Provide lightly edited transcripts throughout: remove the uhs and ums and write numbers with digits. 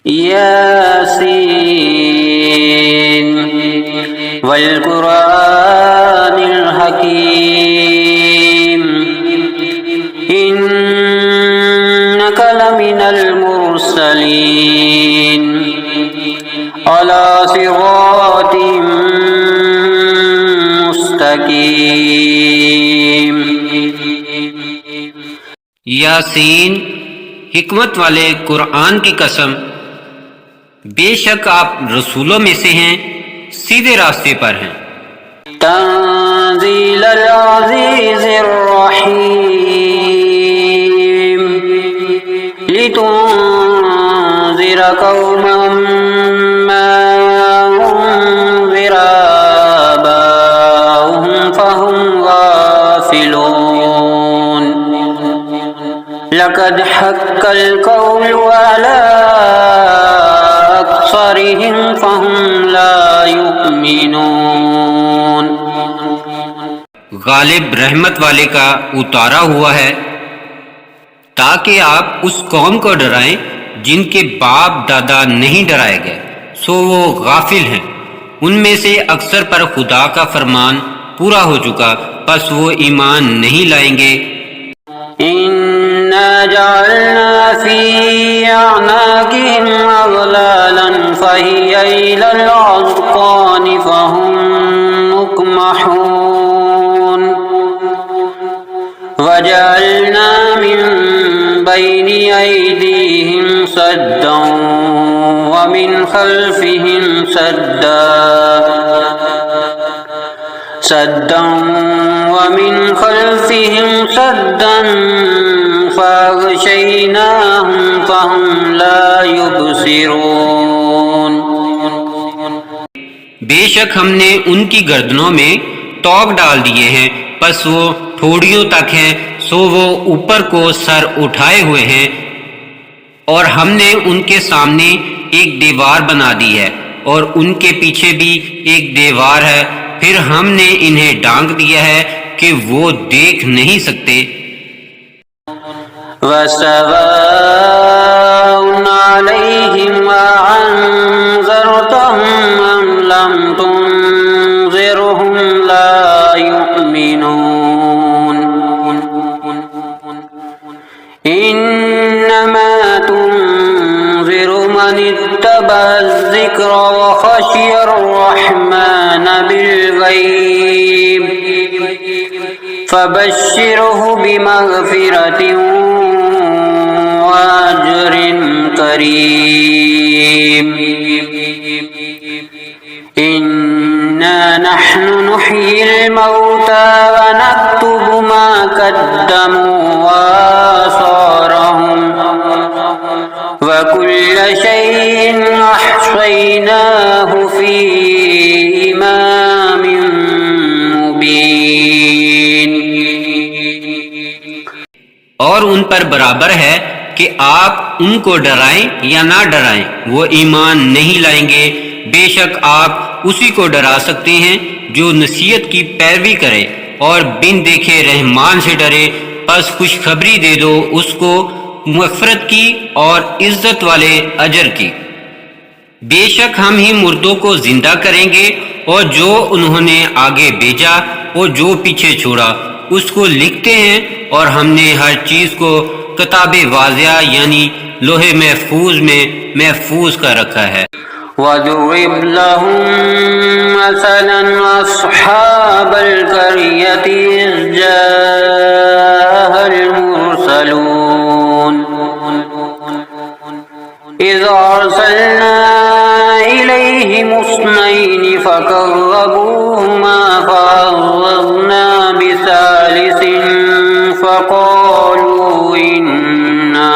यासीन वल कुरानिल हकीम इन्नका लमिनल मुरसलीन अला सिरातिम मुस्तकीम। यासीन, हिकमत वाले कुरान की कसम, बेशक आप रसूलों में से हैं, सीधे रास्ते पर हैं। तंज़ीलल अज़ीज़िर रहीम लितुनज़िरा कौमम मा उनज़िरा आबाउहुम फहुम गाफ़िलून। लक़द हक़्क़ल क़ौलु अला अक्सरिहिम फहुम ला युमिनून। गालिब रहमत वाले का उतारा हुआ है ताकि आप उस कौम को डराएं जिनके बाप दादा नहीं डराए गए, सो वो गाफिल हैं। उनमें से अक्सर पर खुदा का फरमान पूरा हो चुका, बस वो ईमान नहीं लाएंगे। इन्ना जअलना फी अअनाक़िहिम अग़लालन फ़हिय इलल अज़क़ानि फ़हुम मुक़महून वजअलना मिन बैनि अयदीहिम सद्दन व मिन खल्फ़िहिम सद्दन व मिन खल्फ़िहिम सद्दन फ़अग़शयनाहुम फ़हुम ला युबसिरून। बेशक हमने उनकी गर्दनों में तोक डाल दिए हैं, बस वो ठोड़ियों तक हैं, सो वो ऊपर को सर उठाए हुए हैं। और हमने उनके सामने एक दीवार बना दी है और उनके पीछे भी एक दीवार है। फिर हमने इन्हें ढांक दिया है कि वो देख नहीं सकते। वसवाउन अलैहिम अअन्ज़रतहुम अम लम तुनज़िरहुम ला युमिनून। इन्नमा तुनज़िरु मन इत्तबअ-ज़िक्र व ख़शियर रहमान बिल-ग़ैब फ़बश्शिरहु बिमग़फ़िरतिन व अज्रिन करीम। इन्ना नहनु नुह्यिल मौता व नक्तुबु मा क़द्दमू व आसारहुम व कुल्ल शैइन अहसैनाहु फ़ी इमामिन मुबीन। और उन पर बराबर है कि आप उनको डराएं या ना डराएं, वो ईमान नहीं लाएंगे। बेशक आप उसी को डरा सकते हैं जो नसीहत की पैरवी करे और बिन देखे रहमान से डरे। बस खुशखबरी दे दो उसको मग़फ़िरत की और इज्जत वाले अजर की। बेशक हम ही मुर्दों को जिंदा करेंगे और जो उन्होंने आगे भेजा और जो पीछे छोड़ा उसको लिखते हैं। और हमने हर चीज को किताबे वाज़िया यानी लोहे महफूज में महफूज कर रखा है। वज़रिब लहुम मसलन अस्हाबल क़रियति इज़ जाअल मुरसलून इज़ अरसलना इलैहिम इस्नैनि फ़कज़्ज़बूहुमा फ़अज़्ज़ज़ना बिसालिसिन फ़क़ालू इन्ना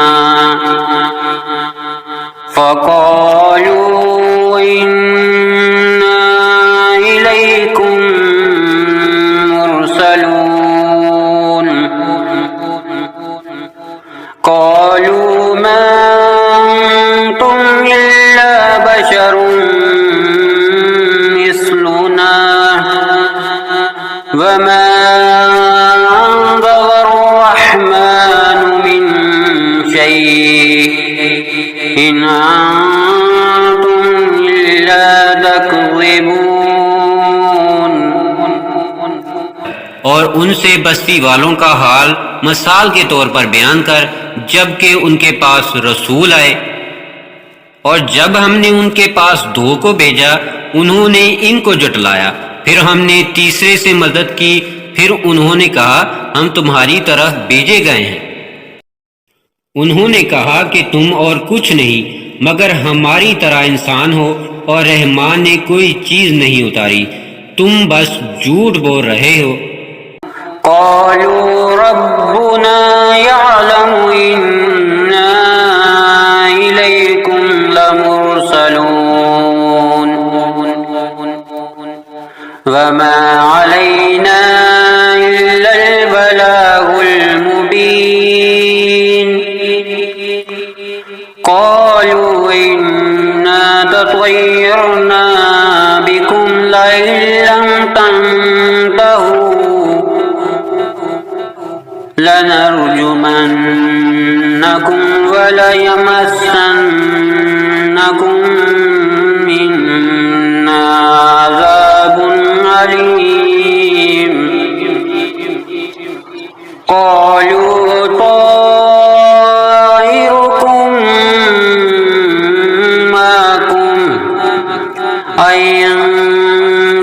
इलैकुम मुरसलून। क़ालू मा अंतुम इल्ला बशरुन मिस्लुना वमा अंज़ल अर्रहमानु मिन शैइन उनसे बस्ती वालों का हाल मिसाल के तौर पर बयान कर, जबकि उनके पास रसूल आए। और जब हमने उनके पास 2 को भेजा, उन्होंने इनको जुटलाया। फिर हमने तीसरे से मदद की। फिर उन्होंने कहा, हम तुम्हारी तरफ भेजे गए हैं। उन्होंने कहा कि तुम और कुछ नहीं मगर हमारी तरह इंसान हो, और रहमान ने कोई चीज नहीं उतारी, तुम बस झूठ बोल रहे हो। क़ालू रब्बुना यअलमु इन्ना इलैकुम लमुरसलून वमा अलैना इल्लल बलागुल मुबीन। क़ालू इन्ना ततय्यरना बिकुम लइन लम तंतहू लनरजुमन्नकुम वलयमस्सन्नकुम मिन्ना अज़ाबुन अलीम। क़ालू ताइरुकुम माकुम अय्यन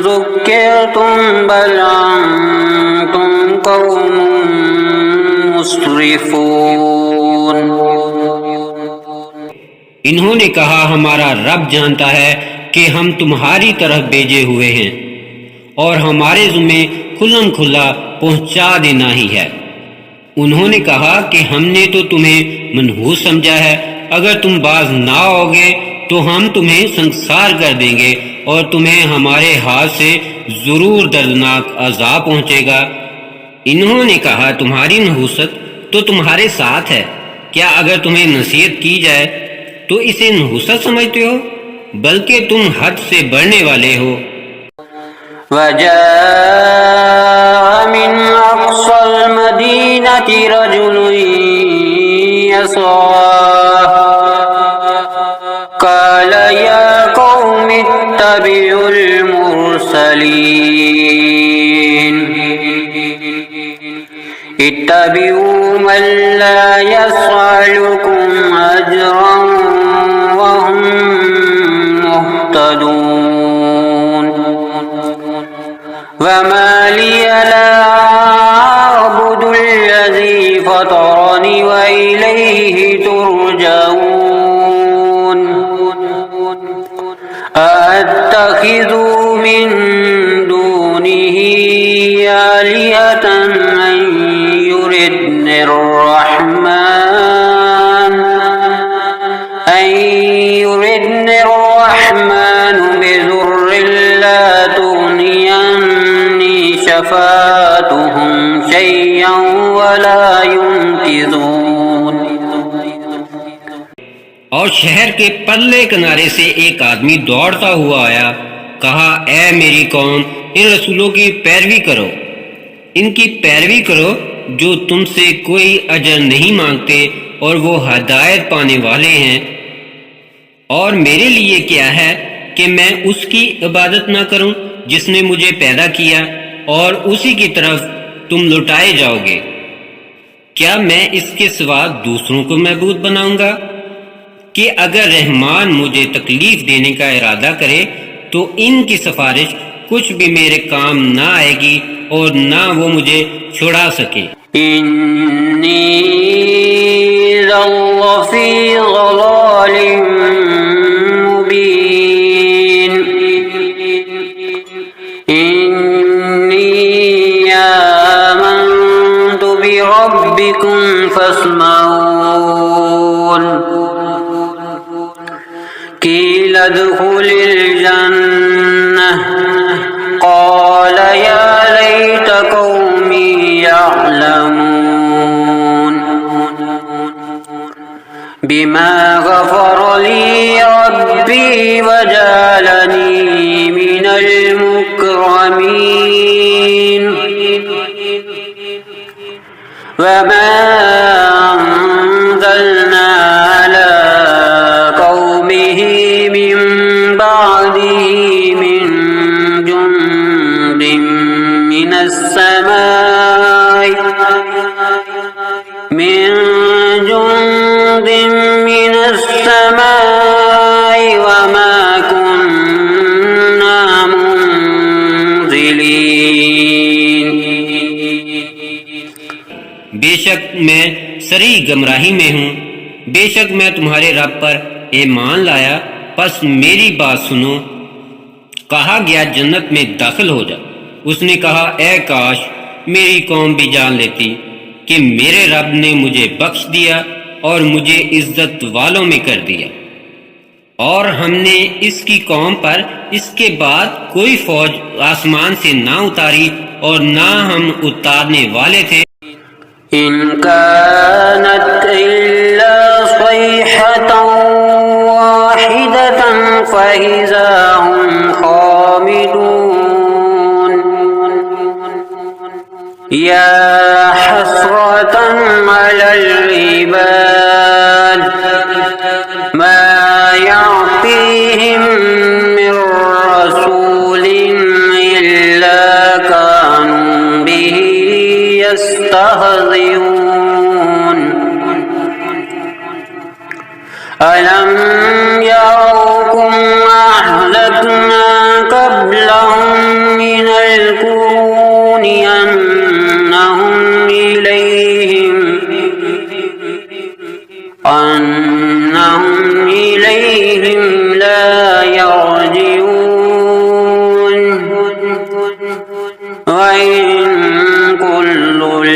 ज़ुक्किरतुम बल अंतुम क़ौमुन मुस्रिफून। इन्होंने कहा, हमारा रब जानता है कि हम तुम्हारी तरफ भेजे हुए हैं, और हमारे ज़िम्मे खुल्लम खुल्ला पहुंचा देना ही है। उन्होंने कहा कि हमने तो तुम्हें मनहूस समझा है, अगर तुम बाज ना आओगे तो हम तुम्हें संसार कर देंगे, और तुम्हें हमारे हाथ से जरूर दर्दनाक अजाब पहुंचेगा। इन्होंने कहा, तुम्हारी नहूसत तो तुम्हारे साथ है, क्या अगर तुम्हें नसीहत की जाए तो इसे नहूसत समझते हो? बल्कि तुम हद से बढ़ने वाले हो। वजाअ मिन अक़सल मदीनति रजुलुन यसआ क़ाल या क़ौमि इत्तबिउल मुरसलीन इत्तबिउ मन ला यसअलुकुम अजरन वहुम मुहतदून। वमा लिया ला अअबुदुल्लज़ी फ़तरनी व इलैहि तुरजऊन। अअत्तख़िज़ु मिन दूनिही आलिहतन अन युरिदनिर रहमान बिदुर्रिन ला तुग़नियन्नी शफ़ाअतुहुम शय्यन वला युनक़िज़ून। और शहर के परले किनारे से एक आदमी दौड़ता हुआ आया, कहा, ए मेरी कौम, इन रसूलों की पैरवी करो, इनकी पैरवी करो जो तुमसे कोई अजर नहीं मांगते और वो हदायत पाने वाले हैं। और मेरे लिए क्या है कि मैं उसकी इबादत ना करूं जिसने मुझे पैदा किया, और उसी की तरफ तुम लुटाए जाओगे। क्या मैं इसके सिवा दूसरों को महबूद बनाऊंगा? कि अगर रहमान मुझे तकलीफ देने का इरादा करे तो इनकी सिफारिश कुछ भी मेरे काम ना आएगी और ना वो मुझे छुड़ा सके। इन्नी लफ़ी ज़लालिम मुबीन। इन्नी आमन्तु बिरब्बिकुम फ़स्मऊन। क़ील उद्ख़ुलिल जन्नह क़ाल या लैत क़ौमी यअलमून बिमा ग़फ़र ली रब्बी वजअलनी मिनल मुकरमीन। वमा अंज़लना अला क़ौमिही मिन बअदिही मिन जुन्दिन मिनस समाई सरी गमराही में हूँ। बेशक मैं तुम्हारे रब पर ईमान लाया, बस मेरी बात सुनो। कहा गया जन्नत में दाखिल हो जा। उसने कहा ए काश मेरी कौम भी जान लेती कि मेरे रब ने मुझे बख्श दिया और मुझे इज्जत वालों में कर दिया, और हमने इसकी कौम पर इसके बाद कोई फौज आसमान से ना उतारी और ना हम उतारने वाले थे। इन कानत इल्ला सयहतन वाहिदतन फइज़ा हुम खामिदून या हसरतन अलल इबाद मा यातीहिम मिर रसूलिन इल्ला कानू बिही यस्तहज़िऊन अलम यरौकुम अहलकना क़ब्लहुम मिनल क़ुरूनि अन्नहुम इलैहिम ला यरजिऊन व इन कुल्लुन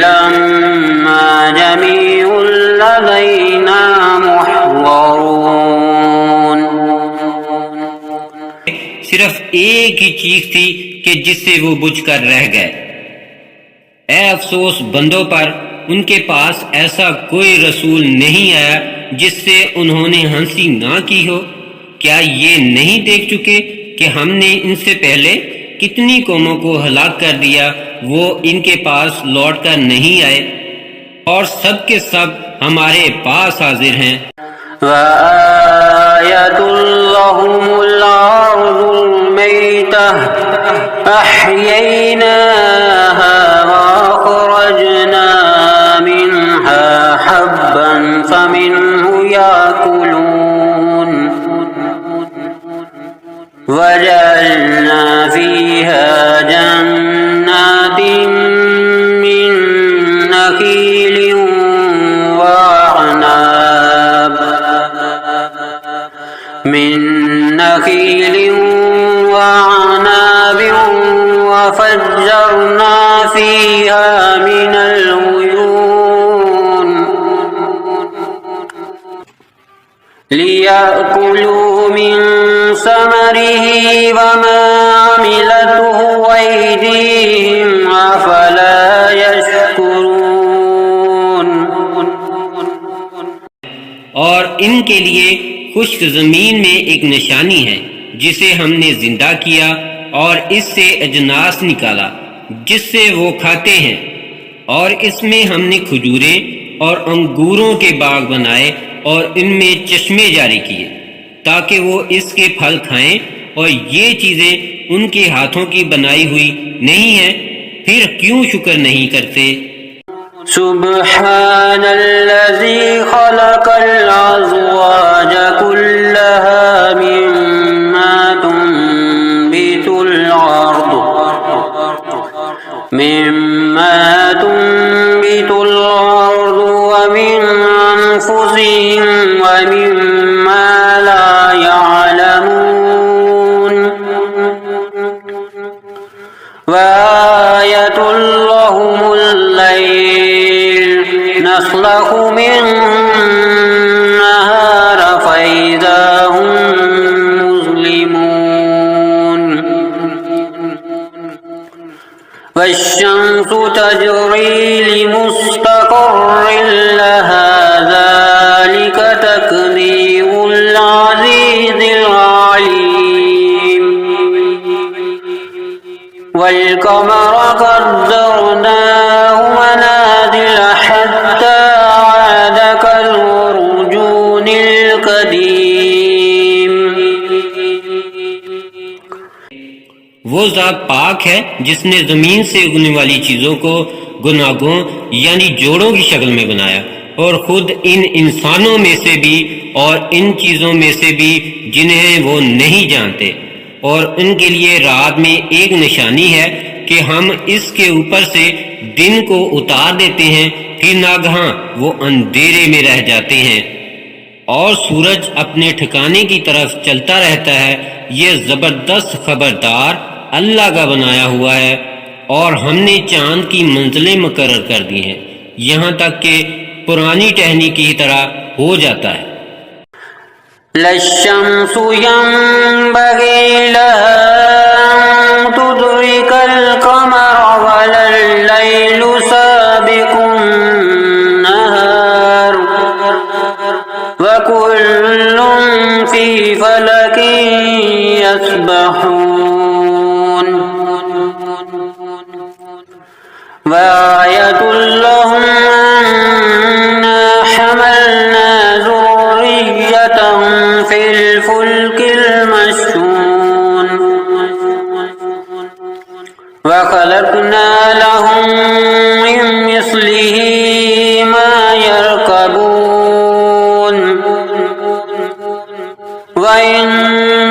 लम्मा जमीउन लदैना मुहज़रून। सिर्फ एक ही चीज थी कि जिससे वो बुझकर रह गए। ए अफसोस बंदों पर, उनके पास ऐसा कोई रसूल नहीं आया जिससे उन्होंने हंसी ना की हो। क्या ये नहीं देख चुके कि हमने इनसे पहले कितनी कौमों को हलाक कर दिया, वो इनके पास लौट कर नहीं आए, और सब के सब हमारे पास हाजिर हैं। वआयतुल लहुमुल अर्ज़ुल मैतह अह्यैनाहा वअख़रजना मिन्हा हब्बन फमिन्हु याकुलून वजअलना फीहा जन्नातिन मिन नखीलिन वअनाब वफज्जरना फीहा मिनल उयून लियाकुलू मिन समरिही वमा अमिलतहु अयदीहिम अफला यशकुरून। और इनके लिए खुश्क जमीन में एक निशानी है जिसे हमने जिंदा किया और इससे अजनास निकाला जिससे वो खाते हैं, और इसमें हमने खजूरें और अंगूरों के बाग बनाए और इनमें चश्मे जारी किए ताकि वो इसके फल खाएं, और ये चीजें उनके हाथों की बनाई हुई नहीं है, फिर क्यों शुक्र नहीं करते। सुब्हानल्लज़ी खलक़ल अज़वाज कुल्लहा मिम्मा तुंबितुल अर्द व मिन अनफुसिहिम व मिम्मा ला यअलमून वआयतुल लहुमुल लैल नस्लखु मिन्नहार फइज़ा हुम मुज़लिमून वश्शम्सु तजरी लिमुस्तक़र्रिन लहा ज़ालिका तक़दीरुल अज़ीज़िल अलीम वल क़मर क़द्दरनाहु मनाज़िल हत्ता आद कल उर्जूनिल क़दीम। वो ज़ात पाक है जिसने जमीन से उगने वाली चीजों को गुनागों यानी जोड़ों की शक्ल में बनाया, और खुद इन इंसानों में से भी और इन चीजों में से भी जिन्हें वो नहीं जानते, और उनके लिए रात में एक निशानी है कि हम इसके ऊपर से दिन को उतार देते हैं, फिर नागहां वो अंधेरे में रह जाते हैं और सूरज अपने ठिकाने की तरफ चलता रहता है। ये जबरदस्त खबरदार अल्लाह का बनाया हुआ है और हमने चांद की मंजिलें मुकर्रर कर दी हैं, यहाँ तक कि पुरानी टहनी की तरह हो जाता है। लश्शम्सु यंबगी लहा अन तुदरिकल क़मर वल्लैलु साबिकुन नहार वकुल्लुन फी फलकिन यस्बहून वआयतुल लहुम अन्ना हमलना ज़ुर्रिय्यतहुम फिल फुल्किल मशहून वखलक़ना लहुम मिन मिस्लिही मा यरकबून वइन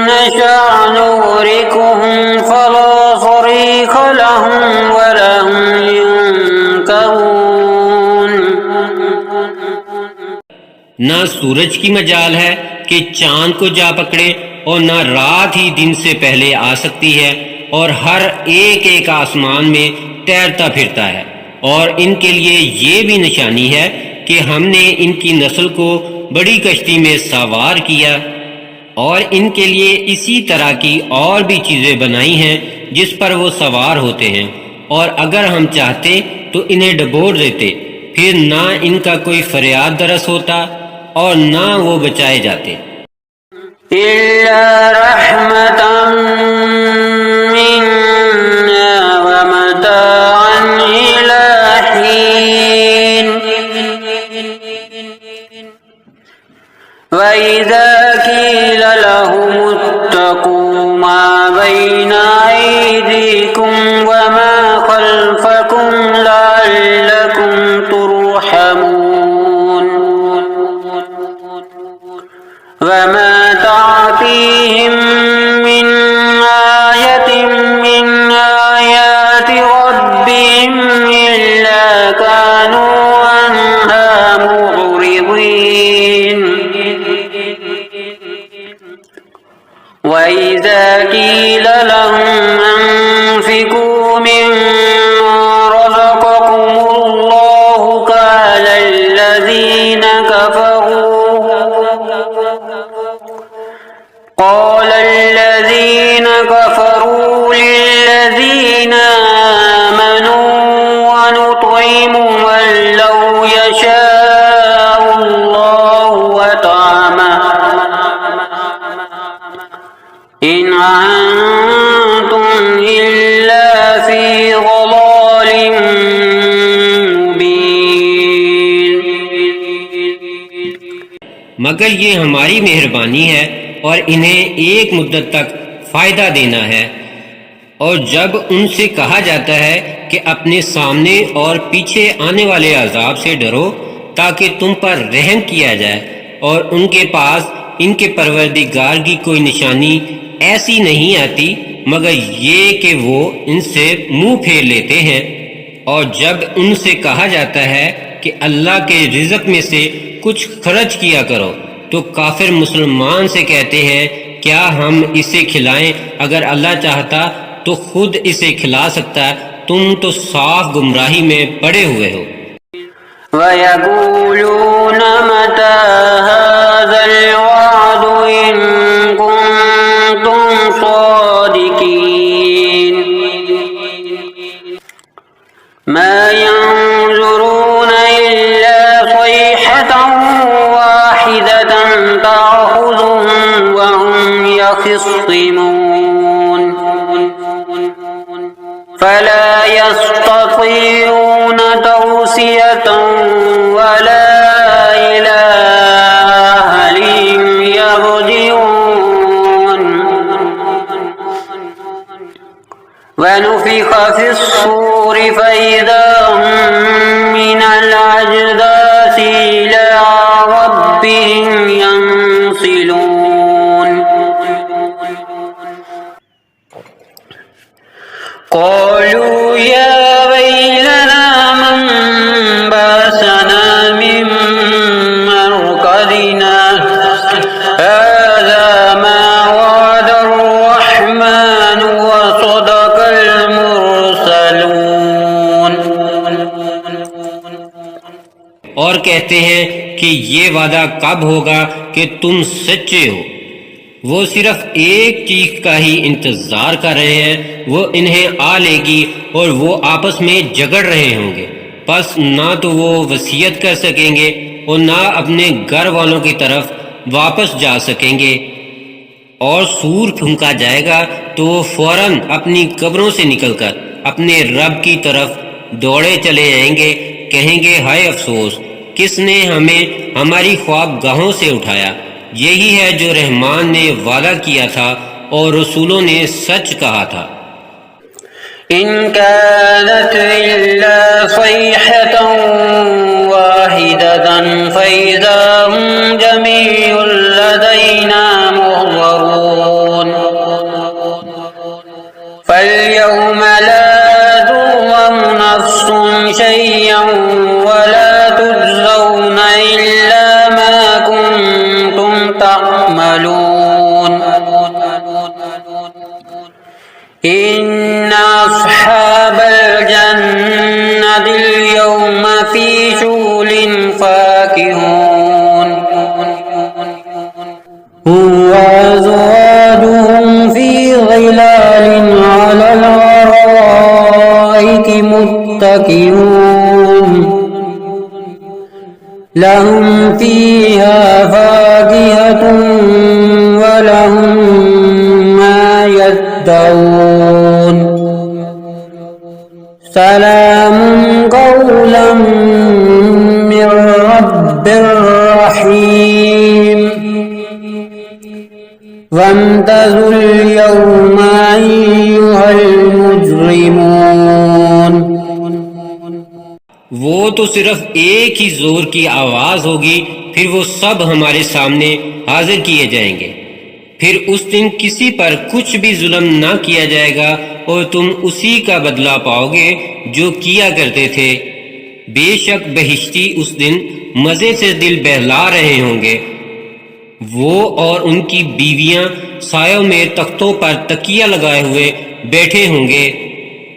नशअ नुग़रिक़हुम फला सरीख़ लहुम वलहुम युनकरून। ना सूरज की मजाल है कि चांद को जा पकड़े और ना रात ही दिन से पहले आ सकती है, और हर एक एक आसमान में तैरता फिरता है। और इनके लिए ये भी निशानी है कि हमने इनकी नस्ल को बड़ी कश्ती में सवार किया, और इनके लिए इसी तरह की और भी चीजें बनाई हैं जिस पर वो सवार होते हैं, और अगर हम चाहते तो इन्हें डबोर देते, फिर ना इनका कोई फरियाद दरस होता और ना वो बचाए जाते। इल्ला रहमतन मिन्ना व मताअन इला हीन व इज़ा क़ील लहुमुत्तक़ू मा बैना अयदीकुम व मा खल्फकुम लअल्लकुम तुरहमून वमा तातीहिम मिन आयतिन मिन आयाति रब्बिहिम इल्ला कानू अन्हा मुअरिदीन वइज़ा क़ील लहुम अन्फ़िक़ू मिम्मा रज़क़कुमुल्लाहु क़ाल الذين كفروا للذين آمنوا ونطعم من لو يشاء الله أطعمه إن أنتم إلا في ضلال مبين। मगर ये हमारी मेहरबानी है और इन्हें एक मुद्दत तक फायदा देना है। और जब उनसे कहा जाता है कि अपने सामने और पीछे आने वाले अजाब से डरो ताकि तुम पर रहम किया जाए, और उनके पास इनके परवरदिगार की कोई निशानी ऐसी नहीं आती मगर ये कि वो इनसे मुंह फेर लेते हैं। और जब उनसे कहा जाता है कि अल्लाह के रिज़्क़ में से कुछ खर्च किया करो, तो काफिर मुसलमान से कहते हैं क्या हम इसे खिलाएं? अगर अल्लाह चाहता तो खुद इसे खिला सकता, तुम तो साफ गुमराही में पड़े हुए हो। वयक़ूलून मता हाज़ल वअदु इन कुन्तुम सादिकीन मा यंज़ुरून इल्ला सयहतन वाहिदतन तअख़ुज़ुहुम व हुम यख़िस्सिमून फला यस्ततीऊन तौसियतन वला इला अहलिहिम यरजिऊन वनुफ़िख़ फ़िस्सूरि फ़इज़ा हुम मिनल अजदाथि इला रब्बिहिम यंसिलून क़ालू या वैलना मन बअसना कहते हैं कि ये वादा कब होगा कि तुम सच्चे हो। वो सिर्फ एक चीज का ही इंतजार कर रहे हैं, वो इन्हें आ लेगी और वो आपस में झगड़ रहे होंगे। बस ना तो वो वसीयत कर सकेंगे और ना अपने घर वालों की तरफ वापस जा सकेंगे। और सूर फूंका जाएगा तो वो फौरन अपनी कब्रों से निकलकर अपने रब की तरफ दौड़े चले जाएंगे, कहेंगे हाय अफसोस, किसने हमें हमारी ख्वाबगाहों से उठाया। यही है जो रहमान ने वादा किया था और रसूलों ने सच कहा था। इन कानत इल्ला सयहतन वाहिदतन फइज़ा हुम जमीउन लदैना मुहज़रून फल्यौम ला तुज़लम नफ्सुन शैयन वला तुजज़ौन इल्ला मा कुंतुम तअमलून इन्ना अस्हाबल जन्नतिल यौमा फी शुगुलिन फाकिहून हुम व अज़वाजुहुम फी ज़िलालिन अलल अराइकि मुत्तकिऊन लहुम फीहा फाकिहतुन व लहुम मा यद्दऊन सलामुन कौलन मिर रब्बिर रहीम वंतज़ुल यौमा अय्युहल मुजरिमून। वो तो सिर्फ एक ही जोर की आवाज होगी, फिर वो सब हमारे सामने हाजिर किए जाएंगे। फिर उस दिन किसी पर कुछ भी जुल्म ना किया जाएगा और तुम उसी का बदला पाओगे जो किया करते थे। बेशक बहिश्ती उस दिन मजे से दिल बहला रहे होंगे। वो और उनकी बीवियां सायों में तख्तों पर तकिया लगाए हुए बैठे होंगे।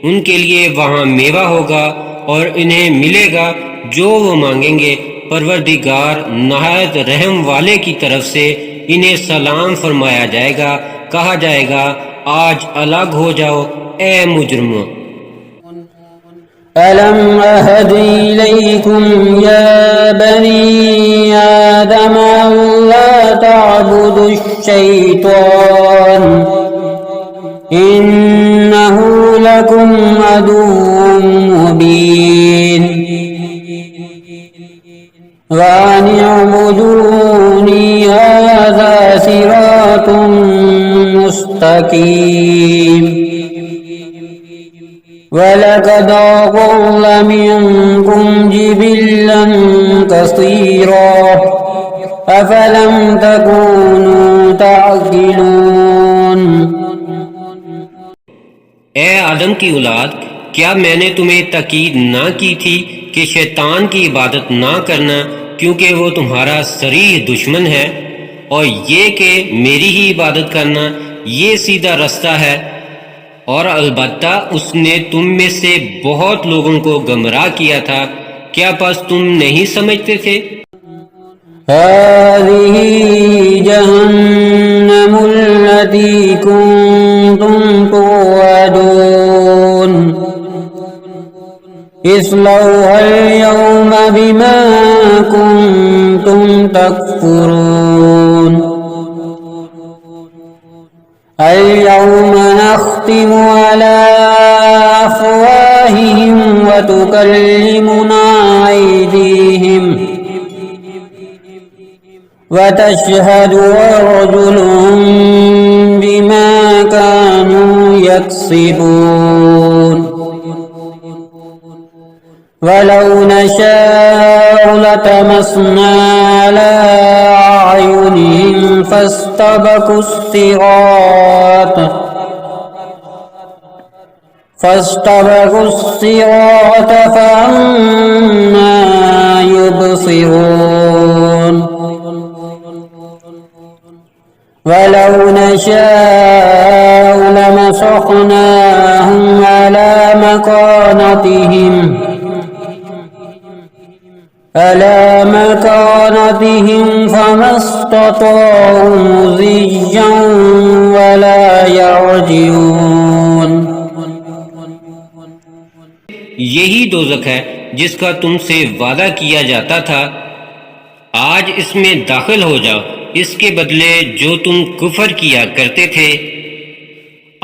उनके लिए वहां मेवा होगा और इन्हें मिलेगा जो वो मांगेंगे। परवरदिगार नहायत रहम वाले की तरफ से इन्हें सलाम फरमाया जाएगा। कहा जाएगा आज अलग हो जाओ ए मुजरिमों। अलम अहद इलैकुम या बनी आदम अल्ला तअबुदुश शैतान इन्नहु लकुम अदुव्वुम मुबीन व अन अ'बुदूनी हाज़ा सिरातुम मुस्तकीम वलक़द अज़ल्ल मिनकुम जिबिल्लन कसीरा अफ़लम तकूनू तअक़िलून। ए आदम की औलाद, क्या मैंने तुम्हें ताकीद ना की थी कि शैतान की इबादत ना करना, क्योंकि वो तुम्हारा सरीह दुश्मन है, और ये कि मेरी ही इबादत करना ये सीधा रास्ता है। और अलबत्ता उसने तुम में से बहुत लोगों को गुमराह किया था। क्या बस तुम नहीं समझते थे? हाज़िही जहन्नमुल्लती कुंतुम तुअदून इस्लौहल यौमा बिमा कुंतुम तकफुरून अल-यौमा नख्तिमु अला अफ़वाहिहिम व तुकल्लिमुना अयदीहिम व तशहदु अर्जुलुहुम बिमा कानू यक्सिबून वलौ नशाअ लतमस्ना अला अयुनिहिम फस्तबकुस सिरात फअन्ना युबसिरून वलौ नशाअ लमसख्नाहुम अला मकानतिहिम على مكانتهم فما استطاعوا مضيا ولا يرجعون। यही दोज़ख है जिसका तुमसे वादा किया जाता था। आज इसमें दाखिल हो जाओ, इसके बदले जो तुम कुफर किया करते थे।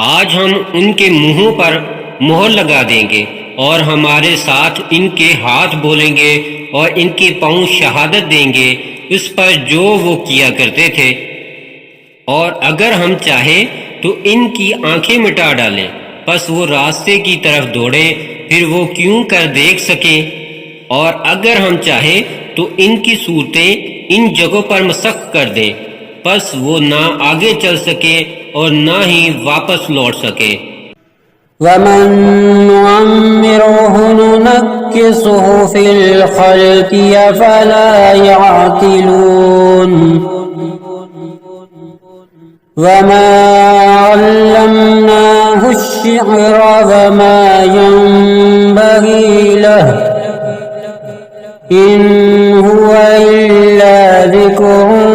आज हम उनके मुंहों पर मोहर लगा देंगे और हमारे साथ इनके हाथ बोलेंगे और इनके पांव शहादत देंगे उस पर जो वो किया करते थे। और अगर हम चाहें तो इनकी आंखें मिटा डालें, बस वो रास्ते की तरफ दौड़े, फिर वो क्यों कर देख सके। और अगर हम चाहें तो इनकी सूरतें इन जगहों पर मसख कर दें, बस वो ना आगे चल सके और ना ही वापस लौट सके। वमन नुअम्मिरुह नुनक्किसुह फिल खल्क़ि अफला यअक़िलून। वमा अल्लमनाहु अश्शिअर वमा यंबग़ी लहु इन हुवा इल्ला ज़िक्रुन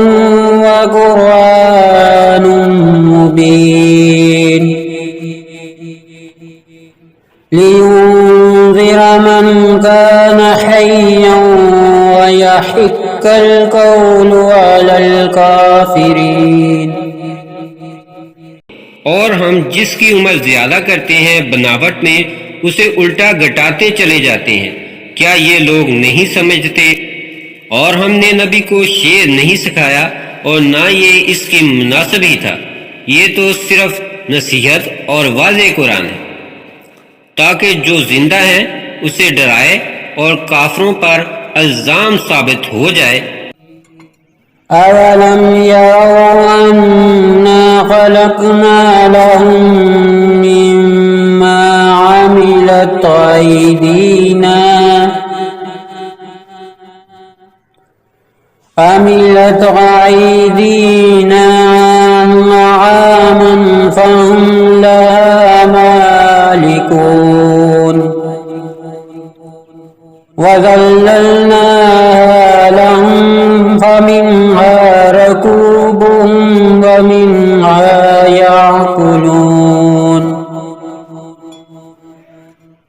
व क़ुरआनुम मुबीन लियुन्ज़िर मन कान हय्यन व यहिक्कल क़ौलु अलल काफ़िरीन। और हम जिसकी उम्र ज्यादा करते हैं बनावट में, उसे उल्टा घटाते चले जाते हैं। क्या ये लोग नहीं समझते? और हमने नबी को शेर नहीं सिखाया और ना ये इसके मुनासिब ही था। ये तो सिर्फ नसीहत और वाज़े कुरान है ताकि जो जिंदा है उसे डराए और काफरों पर इल्जाम साबित हो जाए। अवलम यरौ अन्ना खलक़ना लहुम मिम्मा अमिलत अयदीना नआमन फहुम लहा मालिकून वज़ल्ललनाहा लहुम फमिन्हा रकूबुहुम वमिन्हा याकुलून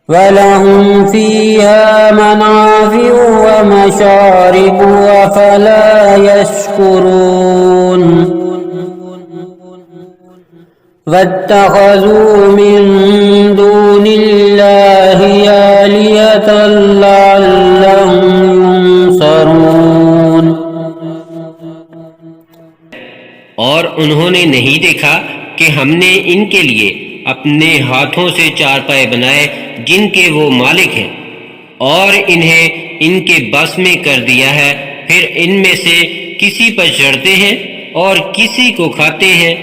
वलहुम फ़ीहा मनाफ़िउ व मशारिबु अफ़ला यशकुरून वत्तख़ज़ू मिन दूनिल्लाहि आलिहतन लअल्लहुम युंसरून। और उन्होंने नहीं देखा कि हमने इनके लिए अपने हाथों से चारपाए बनाए जिनके वो मालिक हैं, और इन्हें इनके बस में कर दिया है। फिर इनमें से किसी पर चढ़ते हैं और किसी को खाते हैं,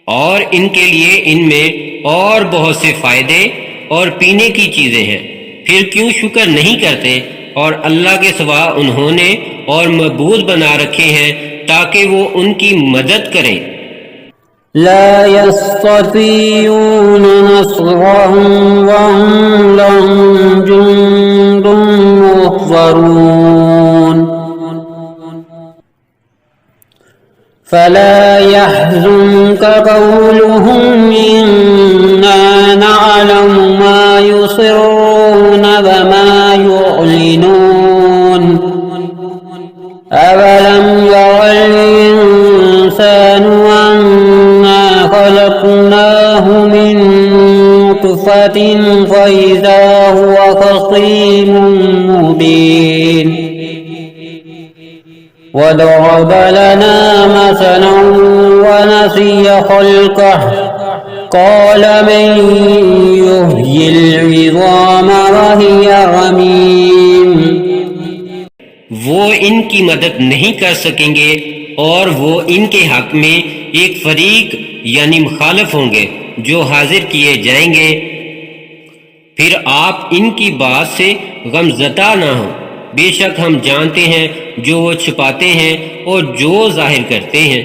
और इनके लिए इनमें और बहुत से फायदे और पीने की चीजें हैं। फिर क्यों शुक्र नहीं करते? और अल्लाह के सिवा उन्होंने और मबूद बना रखे हैं ताकि वो उनकी मदद करें। ला यस्ततीऊन नस्रहुम वहुम लहुम जुंदुम मुहज़रून फला यहज़ुनक क़ौलुहुम इन्ना नअलमु मा युसिर्रून व मा युअलिनून अवलम यरल इंसानु अन्ना खलक़नाहु मिन नुत्फ़तिन फ़इज़ा हुवा ख़सीमुम मुबीन वदरब लना मसलन वनसिय ख़ल्क़ह क़ाल मन युह्यिल इज़ाम वहिय रमीम। वो इनकी मदद नहीं कर सकेंगे और वो इनके हक में एक फरीक यानी मुखालिफ होंगे जो हाजिर किए जाएंगे। फिर आप इनकी बात से गमज़दा ना हो, बेशक हम जानते हैं जो वो छुपाते हैं और जो जाहिर करते हैं।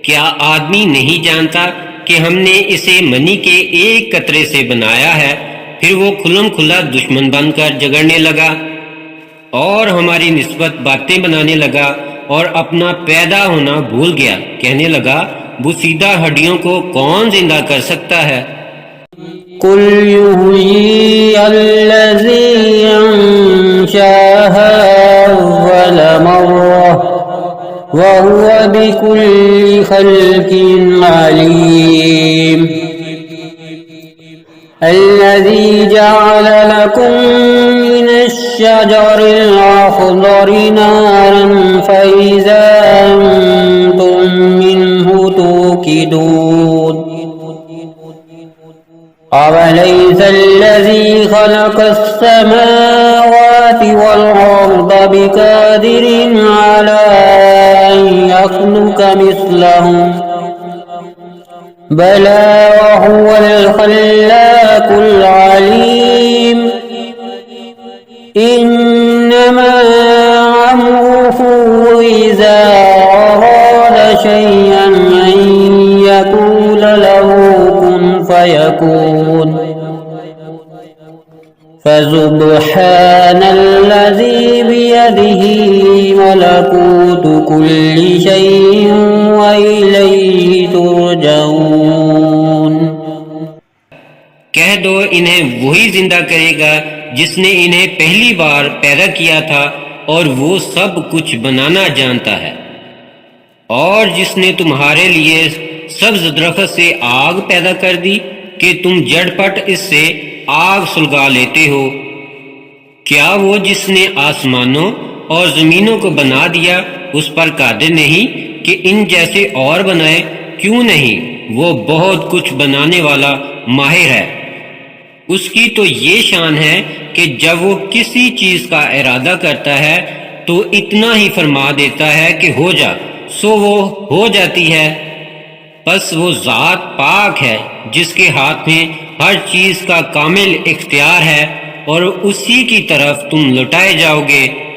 क्या आदमी नहीं जानता कि हमने इसे मनी के एक कतरे से बनाया है? फिर वो खुल्लम खुल्ला दुश्मन बनकर झगड़ने लगा। और हमारी निस्बत बातें बनाने लगा और अपना पैदा होना भूल गया। कहने लगा, वो सीधा हड्डियों को कौन जिंदा कर सकता है? कुल युहयी अल्लज़ी अंशाहा अव्वल मर्रह व हुवा बिकुल्लि खल्किन अलीम। अल्लज़ी जअल लकुम मिनश्शजरिल अख़ज़रि नारन फ़इज़ा अंतुम मिन्हु तूक़िदून। अवलैसल्लज़ी ख़लक़स्समावाति वल-अर्ज़ बिक़ादिरिन अला अन यख़्लुक़ मिस्लहुम बला वहुवल ख़ल्लाक़ुल अलीम। इन्नमा अम्रुहु इज़ा अराद शय'अन अन यक़ूल लहू कुन फयकून। फसुब्हानल्लज़ी बियदिही मलकूतु कुल्लि शैइन व इलैहि तुरजऊन। कह दो, इन्हें वही जिंदा करेगा जिसने इन्हें पहली बार पैदा किया था, और वो सब कुछ बनाना जानता है। और जिसने तुम्हारे लिए सब्ज दरख्त से आग पैदा कर दी कि तुम झटपट इससे आग सुलगा लेते हो। क्या वो जिसने आसमानों और जमीनों को बना दिया उस पर कादिर नहीं कि इन जैसे और बनाए? क्यों नहीं, वो बहुत कुछ बनाने वाला माहिर है। उसकी तो ये शान है कि जब वो किसी चीज का इरादा करता है तो इतना ही फरमा देता है कि हो जा, सो वो हो जाती है। बस वो जात पाक है जिसके हाथ में हर चीज का कामिल इख्तियार है, और उसी की तरफ तुम लौटाए जाओगे।